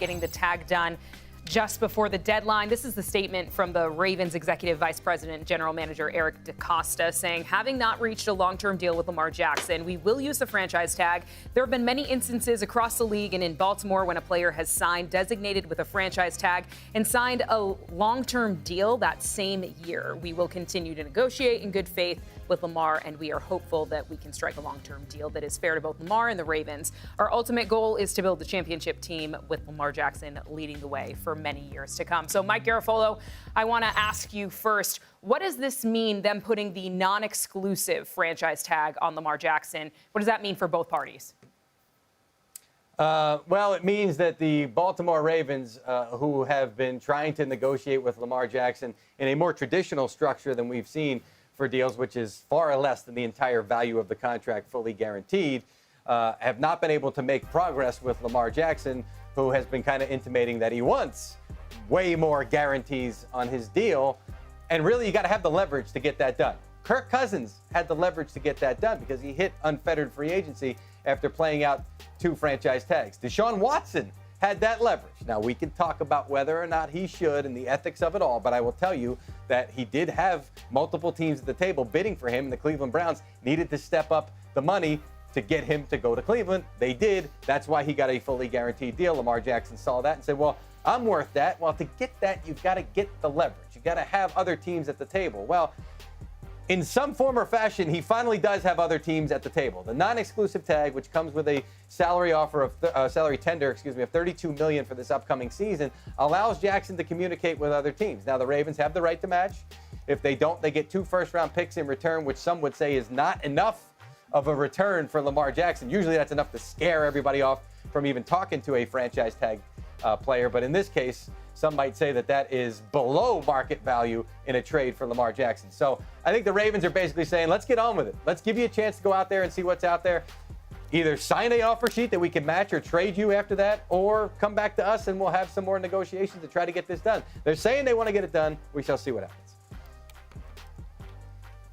getting the tag done just before the deadline. This is the statement from the Ravens executive vice president, general manager Eric DeCosta, saying, having not reached a long-term deal with Lamar Jackson, we will use the franchise tag. There have been many instances across the league and in Baltimore when a player has signed designated with a franchise tag and signed a long-term deal that same year. We will continue to negotiate in good faith with Lamar, and we are hopeful that we can strike a long-term deal that is fair to both Lamar and the Ravens. Our ultimate goal is to build the championship team with Lamar Jackson leading the way for many years to come. So, Mike Garafolo, I want to ask you first, what does this mean, them putting the non-exclusive franchise tag on Lamar Jackson? What does that mean for both parties? Well, it means that the Baltimore Ravens, who have been trying to negotiate with Lamar Jackson in a more traditional structure than we've seen for deals, which is far less than the entire value of the contract fully guaranteed, have not been able to make progress with Lamar Jackson, who has been kind of intimating that he wants way more guarantees on his deal. And really, you got to have the leverage to get that done. Kirk Cousins had the leverage to get that done because he hit unfettered free agency after playing out 2 franchise tags. Deshaun Watson had that leverage. Now, we can talk about whether or not he should and the ethics of it all, but I will tell you that he did have multiple teams at the table bidding for him, and the Cleveland Browns needed to step up the money to get him to go to Cleveland. They did. That's why he got a fully guaranteed deal. Lamar Jackson saw that and said, well, I'm worth that. Well, to get that, you've got to get the leverage. You've got to have other teams at the table. Well, in some form or fashion, he finally does have other teams at the table. The non-exclusive tag, which comes with a salary tender of $32 million for this upcoming season, allows Jackson to communicate with other teams. Now, the Ravens have the right to match. If they don't, they get 2 first-round picks in return, which some would say is not enough of a return for Lamar Jackson. Usually, that's enough to scare everybody off from even talking to a franchise tag player. But in this case, some might say that that is below market value in a trade for Lamar Jackson. So I think the Ravens are basically saying, let's get on with it. Let's give you a chance to go out there and see what's out there. Either sign an offer sheet that we can match or trade you after that, or come back to us and we'll have some more negotiations to try to get this done. They're saying they want to get it done. We shall see what happens.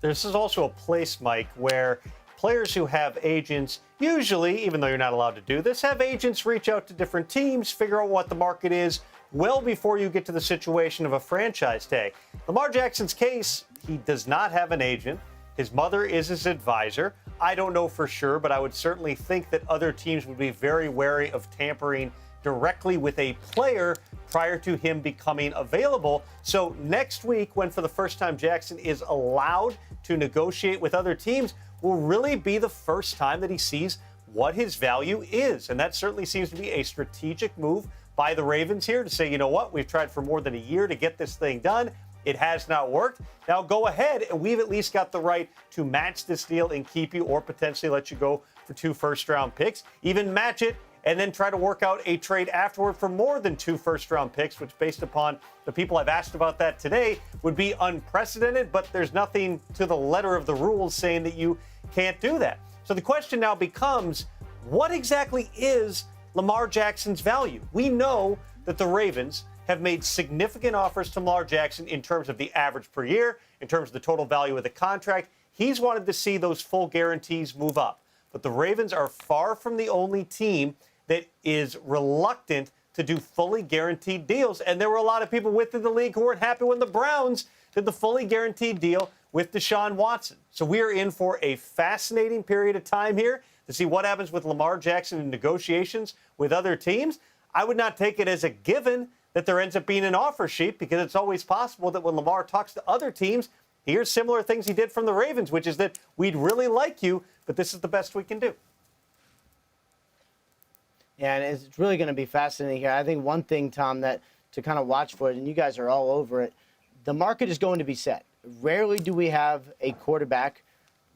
This is also a place, Mike, where players who have agents, usually, even though you're not allowed to do this, have agents reach out to different teams, figure out what the market is, well before you get to the situation of a franchise tag. Lamar Jackson's case, he does not have an agent. His mother is his advisor. I don't know for sure, but I would certainly think that other teams would be very wary of tampering directly with a player prior to him becoming available. So next week, when for the first time Jackson is allowed to negotiate with other teams, will really be the first time that he sees what his value is. And that certainly seems to be a strategic move by the Ravens here to say, you know what, we've tried for more than a year to get this thing done. It has not worked. Now go ahead, and we've at least got the right to match this deal and keep you, or potentially let you go for 2 first-round picks, even match it, and then try to work out a trade afterward for more than 2 first-round picks, which, based upon the people I've asked about that today, would be unprecedented, but there's nothing to the letter of the rules saying that you can't do that. So the question now becomes, what exactly is Lamar Jackson's value? We know that the Ravens have made significant offers to Lamar Jackson in terms of the average per year, in terms of the total value of the contract. He's wanted to see those full guarantees move up. But the Ravens are far from the only team that is reluctant to do fully guaranteed deals. And there were a lot of people within the league who weren't happy when the Browns did the fully guaranteed deal with Deshaun Watson. So we are in for a fascinating period of time here to see what happens with Lamar Jackson in negotiations with other teams. I would not take it as a given that there ends up being an offer sheet, because it's always possible that when Lamar talks to other teams, he hears similar things he did from the Ravens, which is that we'd really like you, but this is the best we can do. Yeah, and it's really going to be fascinating here. I think one thing, Tom, that to kind of watch for it, and you guys are all over it, the market is going to be set. Rarely do we have a quarterback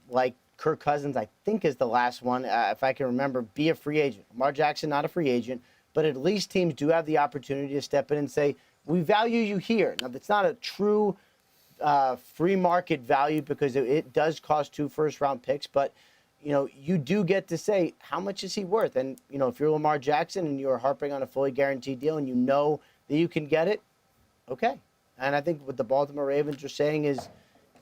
like Kirk Cousins, I think is the last one, if I can remember, be a free agent. Lamar Jackson, not a free agent, but at least teams do have the opportunity to step in and say, we value you here. Now, that's not a true free market value, because it does cost 2 first-round picks, but you do get to say, how much is he worth? And, if you're Lamar Jackson and you're harping on a fully guaranteed deal and you know that you can get it, okay. And I think what the Baltimore Ravens are saying is,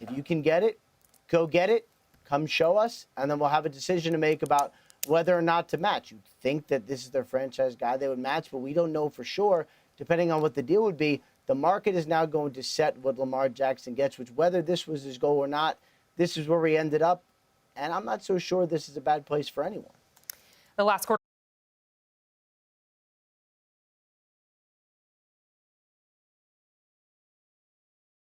if you can get it, go get it, come show us, and then we'll have a decision to make about whether or not to match. You think that this is their franchise guy they would match, but we don't know for sure. Depending on what the deal would be, the market is now going to set what Lamar Jackson gets, which whether this was his goal or not, this is where we ended up. And I'm not so sure this is a bad place for anyone. The last quarter.